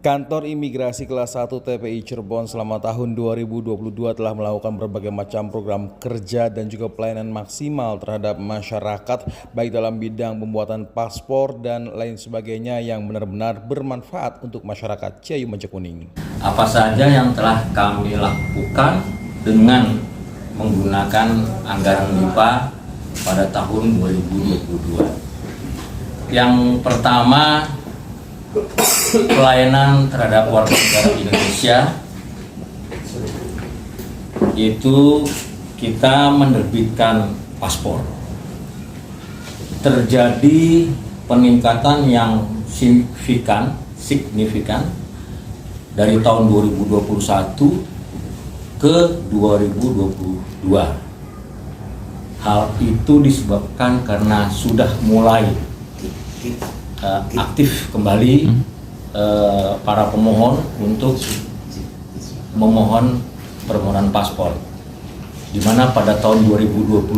Kantor Imigrasi Kelas 1 TPI Cirebon selama tahun 2022 telah melakukan berbagai macam program kerja dan juga pelayanan maksimal terhadap masyarakat, baik dalam bidang pembuatan paspor dan lain sebagainya yang benar-benar bermanfaat untuk masyarakat Ciayu Mejakuning. Apa saja yang telah kami lakukan dengan menggunakan anggaran MIPA pada tahun 2022. Yang pertama, pelayanan terhadap warga negara Indonesia, itu kita menerbitkan paspor. Terjadi peningkatan yang signifikan dari tahun 2021 ke 2022. Hal itu disebabkan karena sudah mulai aktif kembali para pemohon untuk memohon permohonan paspor, di mana pada tahun 2021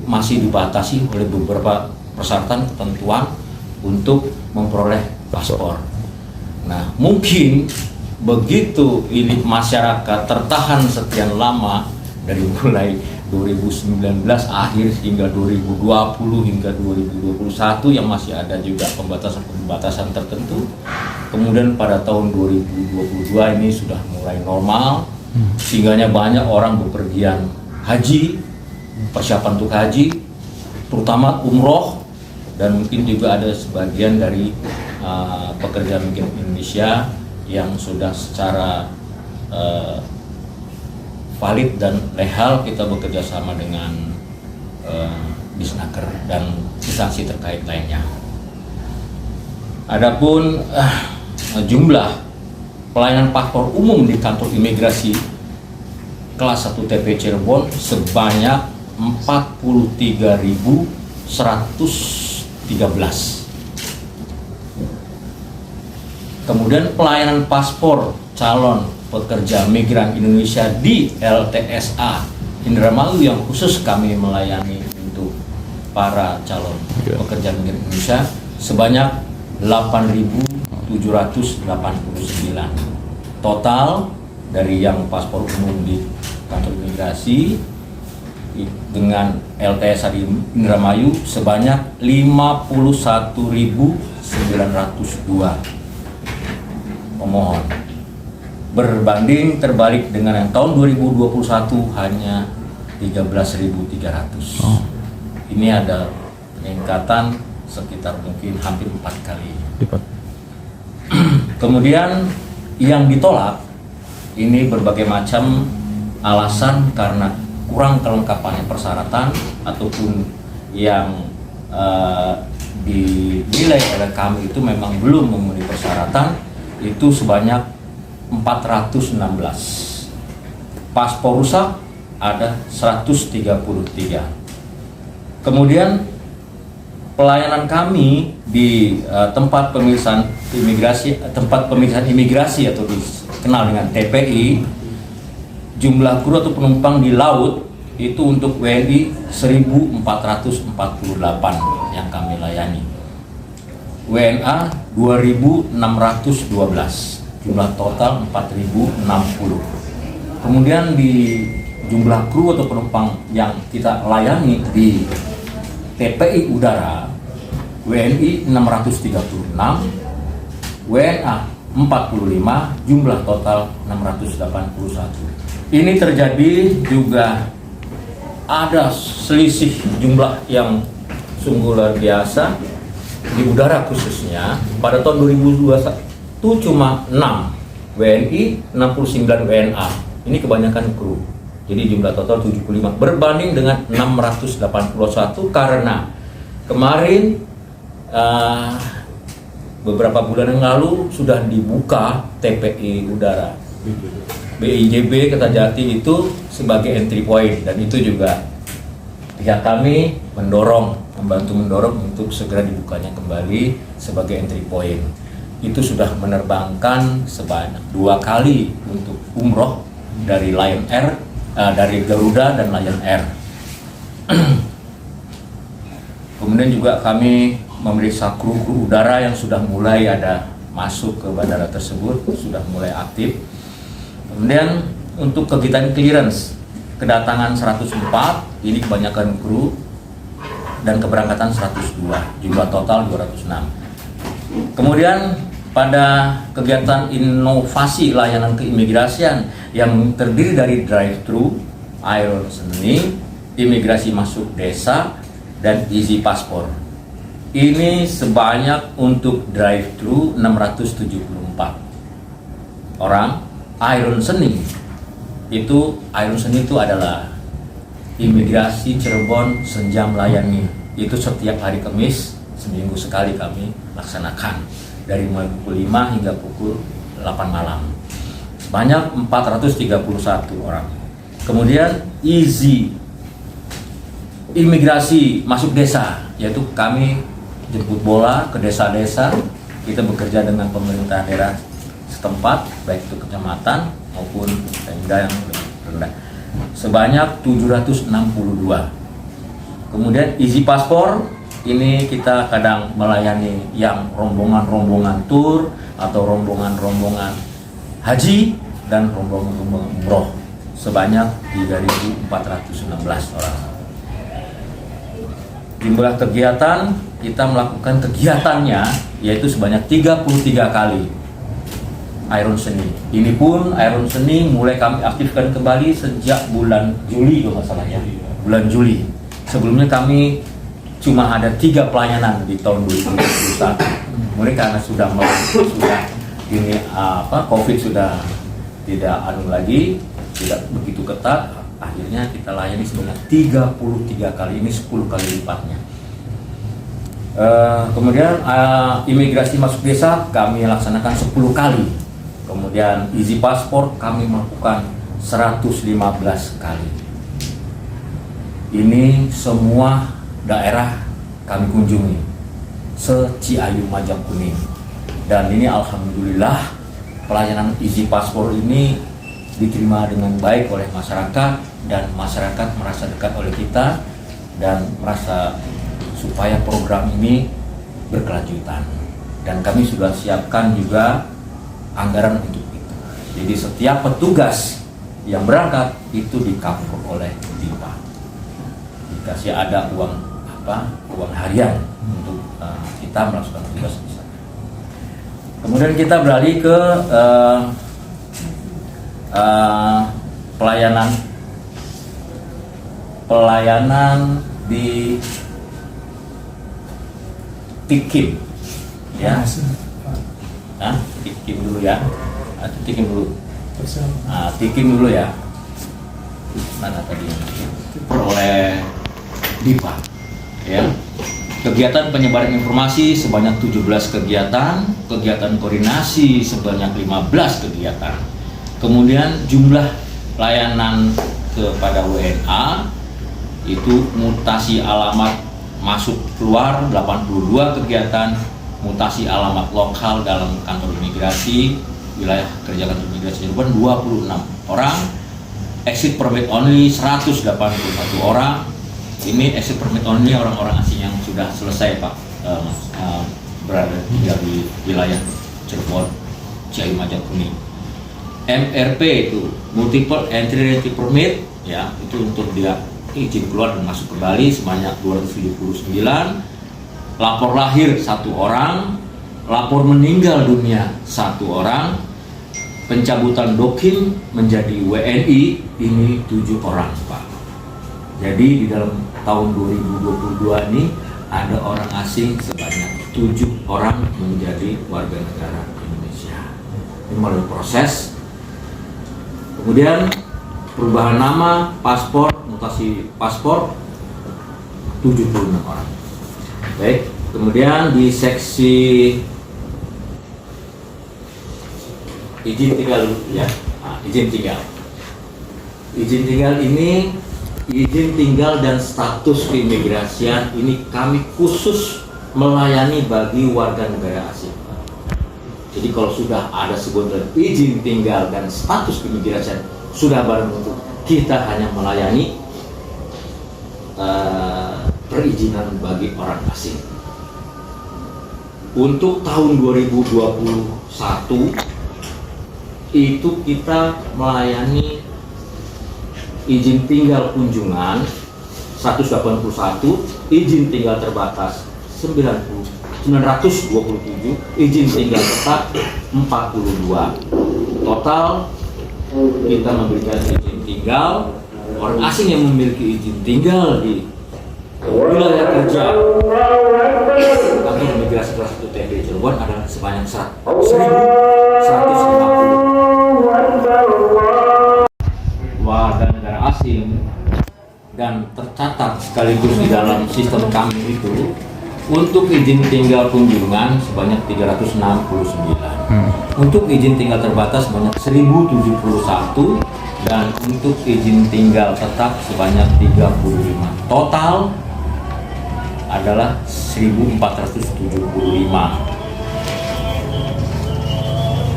masih dibatasi oleh beberapa persyaratan ketentuan untuk memperoleh paspor. Nah, mungkin begitu ini masyarakat tertahan sekian lama dari mulai 2019 akhir hingga 2020 hingga 2021 yang masih ada juga pembatasan tertentu. Kemudian pada tahun 2022 ini sudah mulai normal, sehingga banyak orang bepergian haji, persiapan untuk haji, terutama umroh, dan mungkin juga ada sebagian dari pekerja migran Indonesia yang sudah secara valid dan legal kita bekerja sama dengan Disnaker dan instansi terkait lainnya. Adapun jumlah pelayanan paspor umum di kantor imigrasi kelas 1 TPI Cirebon sebanyak 43.113. Kemudian pelayanan paspor calon pekerja migran Indonesia di LTSA Indramayu yang khusus kami melayani untuk para calon pekerja migran Indonesia sebanyak 8.789. Total dari yang paspor umum di kantor imigrasi dengan LTSA di Indramayu sebanyak 51.902 pemohon, berbanding terbalik dengan yang tahun 2021 hanya 13.300. Ini ada peningkatan sekitar mungkin hampir 4 kali. Kemudian yang ditolak ini berbagai macam alasan karena kurang kelengkapan persyaratan ataupun yang dinilai oleh kami itu memang belum memenuhi persyaratan, itu sebanyak 416. Paspor rusak ada 133. Kemudian pelayanan kami di tempat pemeriksaan imigrasi atau dikenal dengan TPI, jumlah kru atau penumpang di laut itu untuk WNI 1.448 yang kami layani. WNA 2.612, jumlah total 4.060. Kemudian di jumlah kru atau penumpang yang kita layani di TPI Udara, WNI 636, WNA 45, jumlah total 681. Ini terjadi juga ada selisih jumlah yang sungguh luar biasa. Di udara khususnya pada tahun 2021 cuma 6 WNI, 69 WNA. Ini kebanyakan kru. Jadi jumlah total 75 berbanding dengan 681 karena kemarin beberapa bulan yang lalu sudah dibuka TPI Udara BIJB Kertajati itu sebagai entry point, dan itu juga pihak kami membantu mendorong untuk segera dibukanya kembali sebagai entry point. Itu sudah menerbangkan sebanyak 2 kali untuk umroh dari Lion Air, dari Garuda dan Lion Air. Kemudian juga kami memeriksa kru udara yang sudah mulai ada masuk ke bandara tersebut sudah mulai aktif. Kemudian untuk kegiatan clearance, kedatangan 104, ini kebanyakan kru, dan keberangkatan 102, jumlah total 206. Kemudian pada kegiatan inovasi layanan keimigrasian yang terdiri dari drive-thru, iron seni, imigrasi masuk desa, dan easy paspor. Ini sebanyak untuk drive-thru 674 orang. Iron seni itu adalah imigrasi Cirebon senja melayani. Itu setiap hari Kamis, seminggu sekali kami laksanakan dari mulai pukul 5 hingga pukul 8 malam. Sebanyak 431 orang. Kemudian easy imigrasi masuk desa, yaitu kami jemput bola ke desa-desa. Kita bekerja dengan pemerintah daerah setempat, baik itu kecamatan maupun pemda yang lebih rendah, sebanyak 762. Kemudian easy paspor, ini kita kadang melayani yang rombongan-rombongan tur atau rombongan-rombongan haji dan rombongan-rombongan umroh, sebanyak 3.416 orang. Jumlah kegiatan, kita melakukan kegiatannya yaitu sebanyak 33 kali iron seni. Ini pun iron seni mulai kami aktifkan kembali sejak bulan Juli kalau nggak salah ya. Bulan Juli. Sebelumnya kami cuma ada 3 pelayanan di tahun 2021. Mulai karena sudah ini COVID sudah tidak lagi, tidak begitu ketat, akhirnya kita layani sebanyak 33 kali, ini 10 kali lipatnya. Kemudian imigrasi masuk desa kami laksanakan 10 kali. Kemudian easy paspor kami melakukan 115 kali. Ini semua daerah kami kunjungi se-Ciayu Majapahit. Dan ini alhamdulillah pelayanan easy paspor ini diterima dengan baik oleh masyarakat, dan masyarakat merasa dekat oleh kita dan merasa supaya program ini berkelanjutan. Dan kami sudah siapkan juga anggaran untuk itu. Jadi setiap petugas yang berangkat itu di-cover oleh DIPA. Dikasih ada uang harian untuk kita melaksanakan tugas di sana. Kemudian kita beralih ke pelayanan di Tikim, ya. Tikim dulu ya. Tikim dulu. Tikim dulu ya. Mana tadi? Oleh DIPA, ya. Kegiatan penyebaran informasi sebanyak 17 kegiatan koordinasi sebanyak 15 kegiatan. Kemudian jumlah layanan kepada WNA itu mutasi alamat masuk keluar 82 kegiatan, mutasi alamat lokal dalam kantor imigrasi wilayah kerja kantor imigrasi Cirebon 26 orang, exit permit only 181 orang. Ini exit permit only orang-orang asing yang sudah selesai Pak berada di wilayah Cirebon, Ciayu Majapahit. MRP itu multiple entry permit, ya, itu untuk dia izin keluar dan masuk kembali sebanyak 279. Lapor lahir 1 orang, lapor meninggal dunia 1 orang, pencabutan dokim menjadi WNI ini 7 orang Pak. Jadi di dalam tahun 2022 ini ada orang asing sebanyak 7 orang menjadi warga negara Indonesia. Ini melalui proses. Kemudian perubahan nama, paspor, mutasi paspor 76 orang. Baik, kemudian di seksi izin tinggal ya. Izin tinggal. Izin tinggal ini izin tinggal dan status keimigrasian ini kami khusus melayani bagi warga negara asing. Jadi kalau sudah ada sebutan izin tinggal dan status keimigrasian sudah barang tentu kita hanya melayani perizinan bagi orang asing. Untuk tahun 2021 itu kita melayani izin tinggal kunjungan 181, izin tinggal terbatas 927, izin tinggal tetap 42. Total kita memberikan izin tinggal orang asing yang memiliki izin tinggal di wilayah kerja kantor imigrasi kelas 1 TPI Cirebon adalah sebanyak 1.150 warga negara asing, dan tercatat sekaligus di dalam sistem kami itu untuk izin tinggal kunjungan sebanyak 369, untuk izin tinggal terbatas sebanyak 1071, dan untuk izin tinggal tetap sebanyak 35. Total adalah 1475.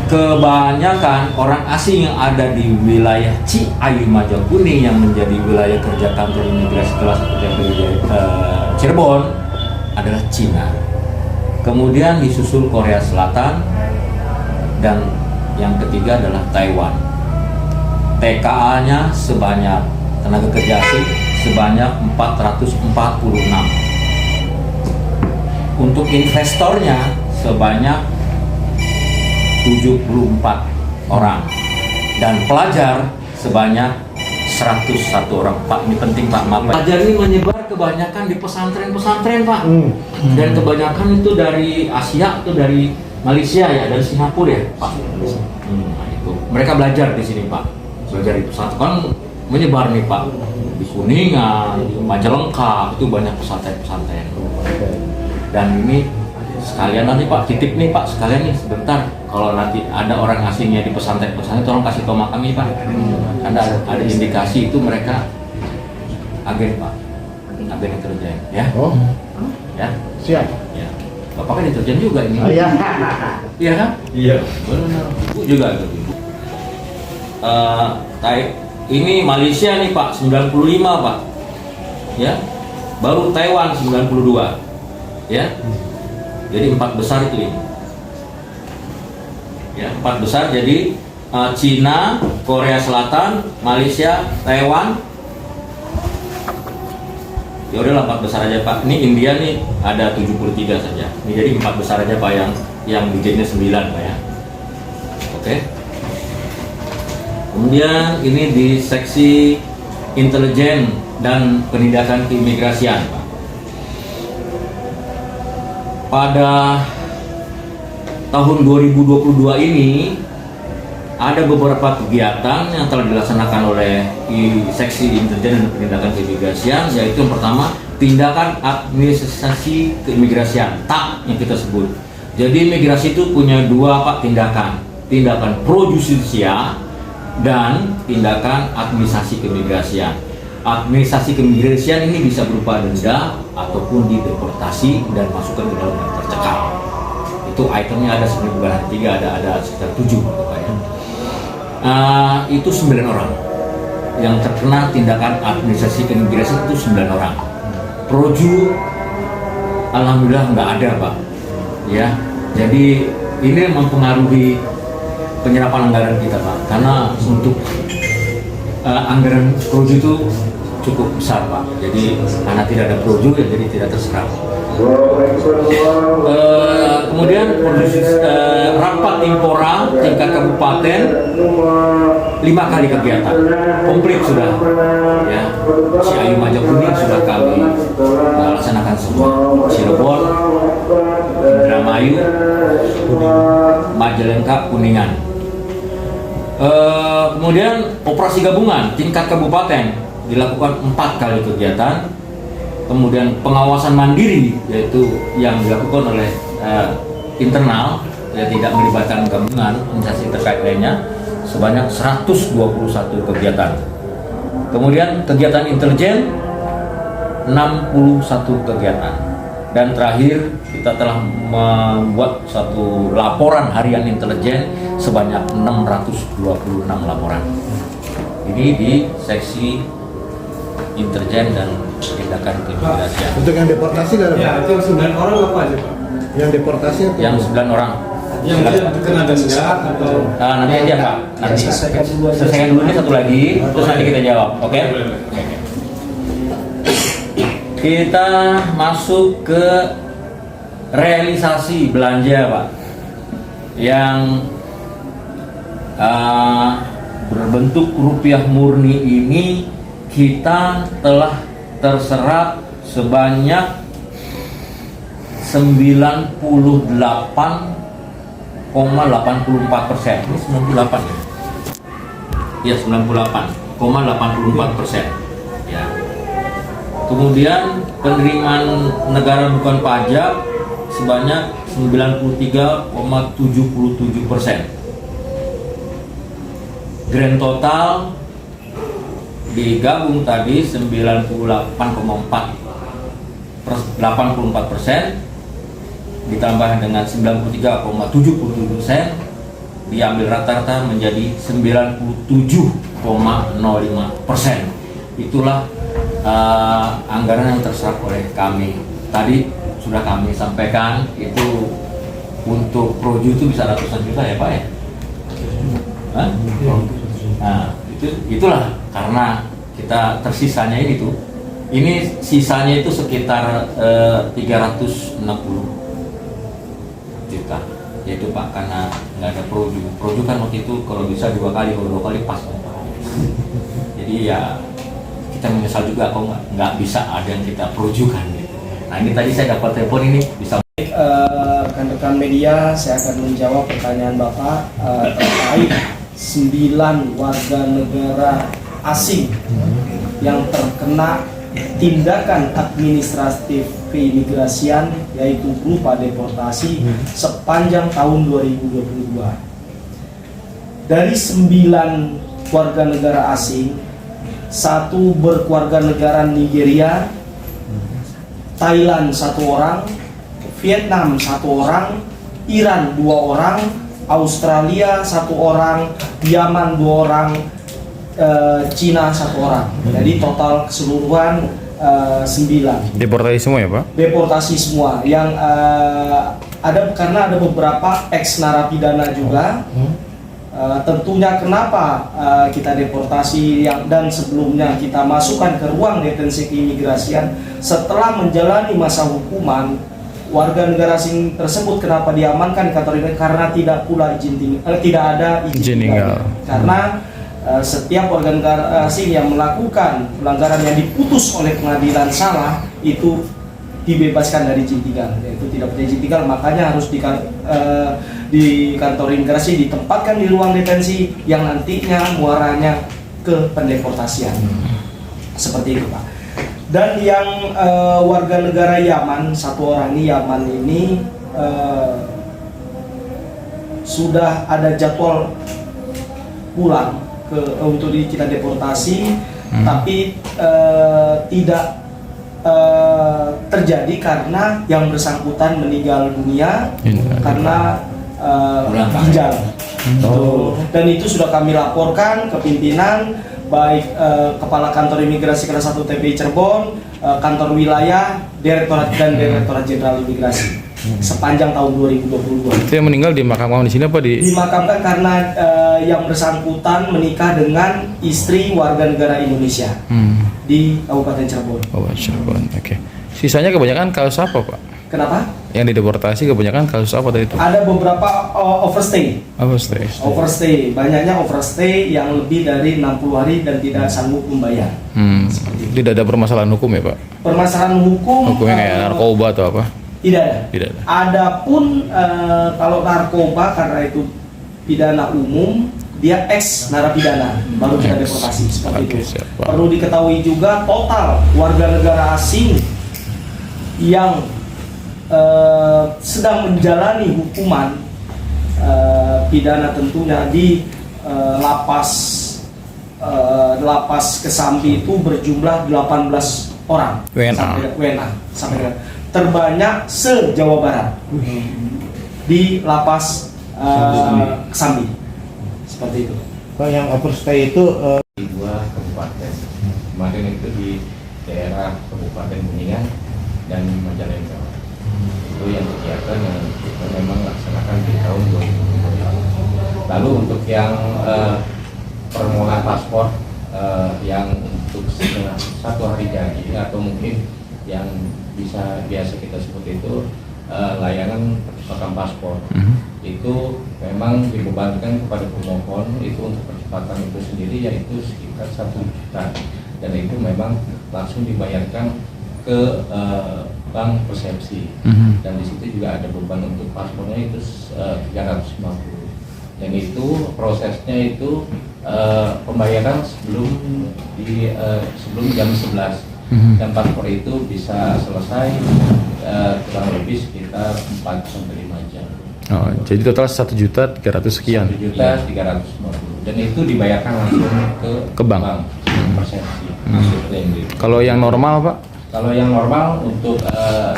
Kebanyakan orang asing yang ada di wilayah Ciayu Majakuning yang menjadi wilayah kerja kantor imigrasi kelas 1 TPI Cirebon adalah Cina. Kemudian disusul Korea Selatan, dan yang ketiga adalah Taiwan. TKA-nya sebanyak, tenaga kerja asing sebanyak 446. Untuk investornya sebanyak 74 orang, dan pelajar sebanyak 101 orang. Pak, ini penting Pak, maaf. Pelajar ini menyebar kebanyakan di pesantren-pesantren Pak, dan kebanyakan itu dari Asia, itu dari Malaysia ya, dari Singapura ya Pak. Itu mereka belajar di sini Pak, belajar di pesantren kan menyebar nih Pak, di Kuningan, di Majalengka itu banyak pesantren-pesantren. Dan ini sekalian nanti Pak, titip nih Pak, sekalian nih sebentar, kalau nanti ada orang asingnya di pesantren-pesantren tolong kasih tahu kami Pak. Ada indikasi itu mereka agen Pak, agen intelijen ya. Oh ya, siap ya. Bapak kan intelijen juga ini. Oh, iya. Iya kan? Iya benar. Bu juga gitu. Ini Malaysia nih Pak 95 Pak ya, baru Taiwan 92 ya. Jadi 4 besar itu ini. Ya, 4 besar. Jadi Cina, Korea Selatan, Malaysia, Taiwan. Ya udahlah 4 besar aja Pak. Ini India nih ada 73 saja. Ini jadi 4 besar aja Pak, yang izinnya 9 Pak ya. Oke. Kemudian ini di seksi intelijen dan penindakan keimigrasian Pak. Pada tahun 2022 ini ada beberapa kegiatan yang telah dilaksanakan oleh seksi intelijen dan penindakan keimigrasian, yaitu yang pertama tindakan administrasi keimigrasian (TAK) yang kita sebut. Jadi imigrasi itu punya dua Pak tindakan pro justisia dan tindakan administrasi keimigrasian. Administrasi keimigrasian ini bisa berupa denda ataupun dideportasi dan masukkan ke dalam daftar cekal. Itu itemnya ada sebenarnya bukan hanya 3, ada sekitar 7 gitu Pak ya. Itu 9 orang yang terkena tindakan administrasi keimigrasian, itu 9 orang. Proju alhamdulillah nggak ada Pak ya. Jadi ini mempengaruhi penyerapan anggaran kita Pak, karena untuk anggaran proju itu cukup besar Pak. Jadi karena tidak ada proju ya, jadi tidak terserap. Kemudian rapat Impora tingkat kabupaten 5 kali kegiatan komplit sudah ya. Ciayu Majakuning sudah kami laksanakan semua, Cirebon, Indramayu, Majalengka, Kuningan. Kemudian operasi gabungan tingkat kabupaten dilakukan 4 kali kegiatan. Kemudian pengawasan mandiri, yaitu yang dilakukan oleh internal ya, tidak melibatkan gabungan instansi terkait lainnya, sebanyak 121 kegiatan. Kemudian kegiatan intelijen 61 kegiatan. Dan terakhir kita telah membuat satu laporan harian intelijen sebanyak 626 laporan. Ini di seksi intelijen dan tindakan keimigrasian. Untuk yang deportasi nggak ada? Ya, itu 9 orang apa aja Pak? Yang deportasi atau Yang 9 orang. Yang dia kena denda atau Nanti aja Pak. Nanti selesaikan dulu ini satu lagi, terus nanti kita jawab. Oke? Kita masuk ke realisasi belanja Pak, yang berbentuk rupiah murni ini kita telah terserap sebanyak 98,84%. Ini 98 ya? Ya, 98,84%. Ya. Kemudian penerimaan negara bukan pajak sebanyak 93,77%. Grand total digabung tadi 98,84% ditambah dengan 93,77%, diambil rata-rata menjadi 97,05%. Itulah anggaran yang terserap oleh kami. Tadi sudah kami sampaikan, itu untuk proju itu bisa ratusan juta ya Pak ya? Hah? Nah, itulah karena kita tersisanya ini sisanya itu sekitar 360 juta, yaitu Pak, karena nggak ada proju kan waktu itu kalau bisa 2 kali, kalau 2 kali pas. Jadi ya kita menyesal juga kalau nggak bisa ada yang kita projukan gitu. Nah ini tadi saya dapat telepon, ini bisa. Rekan-rekan media, saya akan menjawab pertanyaan Bapak terkait 9 warga negara asing yang terkena tindakan administratif keimigrasian, yaitu berupa deportasi sepanjang tahun 2022. Dari 9 warga negara asing, 1 berkeluarga negara Nigeria, Thailand 1 orang, Vietnam 1 orang, Iran 2 orang, Australia 1 orang, Yaman 2 orang, Cina 1 orang. Jadi total keseluruhan 9. Deportasi semua ya Pak? Deportasi semua. Yang karena ada beberapa ex narapidana juga. Tentunya kenapa kita deportasi dan sebelumnya kita masukkan ke ruang detensi keimigrasian setelah menjalani masa hukuman. Warga negara asing tersebut kenapa diamankan di kantor ini? Karena tidak pula tidak ada izin tinggal. Karena setiap warga negara asing yang melakukan pelanggaran yang diputus oleh pengadilan salah itu dibebaskan dari izin tinggal, yaitu tidak punya izin tinggal, makanya harus di kantor imigrasi ditempatkan di ruang detensi yang nantinya muaranya ke pendeportasian. Seperti itu Pak. Dan yang warga negara Yaman, 1 orang ini, Yaman ini sudah ada jadwal pulang untuk kita deportasi, tapi tidak terjadi karena yang bersangkutan meninggal dunia karena ginjal. Dan itu sudah kami laporkan ke pimpinan, baik Kepala Kantor Imigrasi Kelas 1 TPI Cirebon, Kantor Wilayah, Direktorat dan Direktorat Jenderal Imigrasi sepanjang tahun 2022. Itu yang meninggal dimakamkan di sini apa di? Dimakamkan karena yang bersangkutan menikah dengan istri warga negara Indonesia di Kabupaten Cirebon. Oh, Cirebon. Oke. Sisanya kebanyakan kasus apa Pak? Kenapa? Yang dideportasi kebanyakan kasus apa tadi itu? Ada beberapa overstay. Overstay. Banyaknya overstay yang lebih dari 60 hari dan tidak sanggup membayar. Tidak ada permasalahan hukum ya Pak? Permasalahan hukum. Hukumnya kayak narkoba atau apa? Tidak ada. Adapun kalau narkoba, karena itu pidana umum, dia ex narapidana, baru kita deportasi seperti itu. Perlu diketahui juga total warga negara asing yang sedang menjalani hukuman pidana tentunya di lapas Kesambi itu berjumlah 18 orang. WNA sampai dengan terbanyak se-Jawa Barat di lapas Kesambi. Seperti itu. Pak, yang overstay itu di 2 kabupaten. Kemarin itu di daerah Kabupaten Kuningan dan Majalengka. itu yang kegiatan yang kita memang laksanakan di tahun 2020. Lalu untuk yang permohonan paspor yang untuk setelah 1 hari jadi atau mungkin yang biasa kita sebut itu layanan percepatan paspor, itu memang dibebankan kepada pemohon itu untuk percepatan itu sendiri yaitu sekitar 1 juta, dan itu memang langsung dibayarkan ke bank persepsi, dan di situ juga ada beban untuk paspornya itu 350, dan itu prosesnya itu pembayaran sebelum jam 11. Dan paspor itu bisa selesai kurang lebih sekitar 4-5 jam. Oh, jadi total 1.300.000 sekian. 1.350, dan itu dibayarkan langsung ke bank persepsi. Kalau yang normal, Pak? Kalau yang normal untuk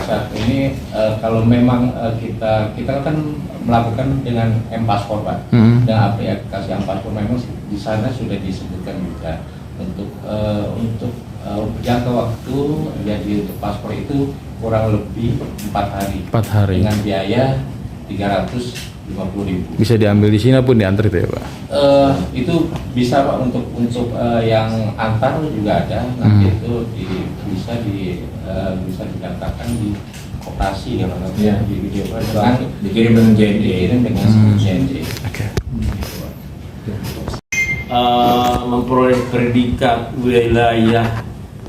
saat ini kalau memang kita kan melakukan dengan M-Paspor, Pak, dan aplikasi M-Paspor memang di sana sudah disebutkan juga untuk jangka waktu jadi untuk paspor itu kurang lebih 4 hari. 4 hari. Dengan biaya 350.000. Bisa diambil di sini pun diantar itu ya, Pak? Itu bisa, Pak, untuk yang antar juga ada. Nanti itu bisa didaftarkan di koperasi ya, Pak, ya, di video dengan dikirim dengan JNJ. Oke. Memperoleh predikat wilayah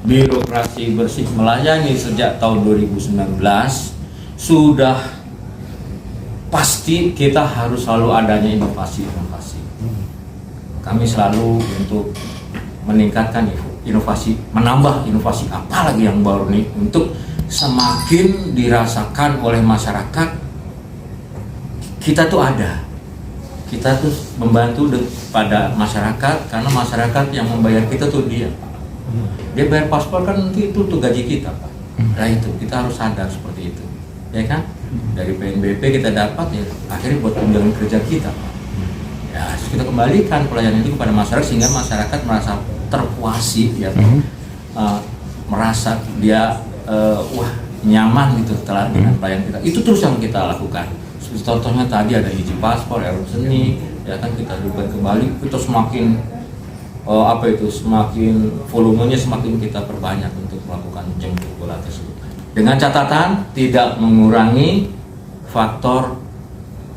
birokrasi bersih melayani sejak tahun 2019 sudah pasti kita harus selalu adanya inovasi-inovasi. Kami selalu untuk meningkatkan inovasi, menambah inovasi apa lagi yang baru nih untuk semakin dirasakan oleh masyarakat. Kita tuh ada. Kita tuh membantu pada masyarakat karena masyarakat yang membayar kita tuh dia bayar paspor kan nanti itu tuh gaji kita, Pak. Nah itu kita harus sadar seperti itu, ya kan? Dari PNBP kita dapat ya akhirnya buat tunjangan kerja kita, Pak. Ya harus kita kembalikan pelayanan itu kepada masyarakat sehingga masyarakat merasa terpuasi, ya, merasa dia wah nyaman gitu setelah dengan pelayanan kita. Itu terus yang kita lakukan. Contohnya tadi ada izin paspor, seni, ya kan kita lakukan kembali, kita semakin semakin volumenya semakin kita perbanyak untuk melakukan jemput bola tersebut. Dengan catatan tidak mengurangi faktor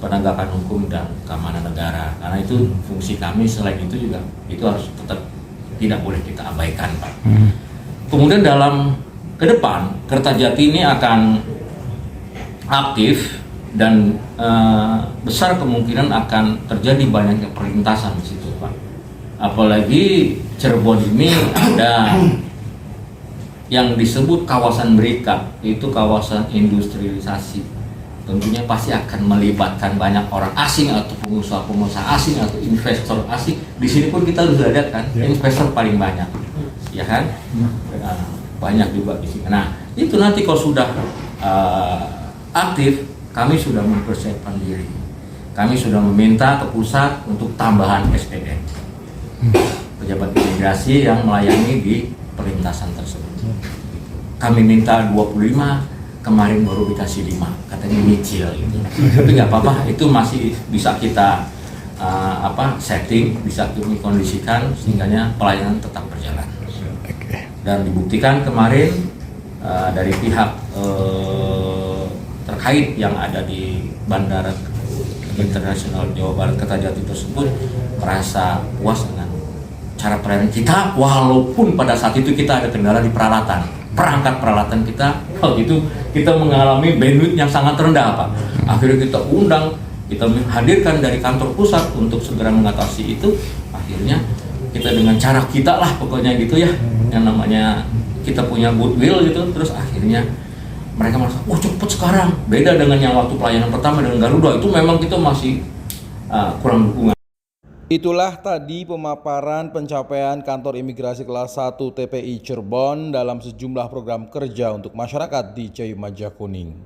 penegakan hukum dan keamanan negara, karena itu fungsi kami. Selain itu juga itu harus tetap tidak boleh kita abaikan, Pak. Kemudian dalam ke depan Kertajati ini akan aktif dan besar kemungkinan akan terjadi banyaknya perlintasan di situ, Pak. Apalagi Cirebon ini ada yang disebut kawasan berikat, itu kawasan industrialisasi. Tentunya pasti akan melibatkan banyak orang asing atau pengusaha-pengusaha asing atau investor asing. Di sini pun kita sudah lihat kan, investor paling banyak, ya kan? Banyak juga di sini. Nah, itu nanti kalau sudah aktif, kami sudah mempersiapkan diri. Kami sudah meminta ke pusat untuk tambahan SDM. Pejabat imigrasi yang melayani di perlintasan tersebut. Kami minta 25, kemarin baru dikasih 5, katanya nyicil gitu. Tapi nggak apa-apa, itu masih bisa kita setting, bisa kami kondisikan sehingga pelayanan tetap berjalan. Dan dibuktikan kemarin dari pihak terkait yang ada di Bandara Internasional Jawa Barat Kertajati tersebut merasa puas dengan cara pelayanan kita, walaupun pada saat itu kita ada kendala di perangkat peralatan kita. Kalau itu kita mengalami bandwidth yang sangat rendah, Pak. Akhirnya kita undang, kita hadirkan dari kantor pusat untuk segera mengatasi itu. Akhirnya kita dengan cara kita lah pokoknya gitu ya, yang namanya kita punya goodwill gitu. Terus akhirnya mereka merasa, wah cepet sekarang, beda dengan yang waktu pelayanan pertama dengan Garuda. Itu memang kita masih kurang dukungan. Itulah tadi pemaparan pencapaian Kantor Imigrasi Kelas 1 TPI Cirebon dalam sejumlah program kerja untuk masyarakat di Cayumaja Kuning.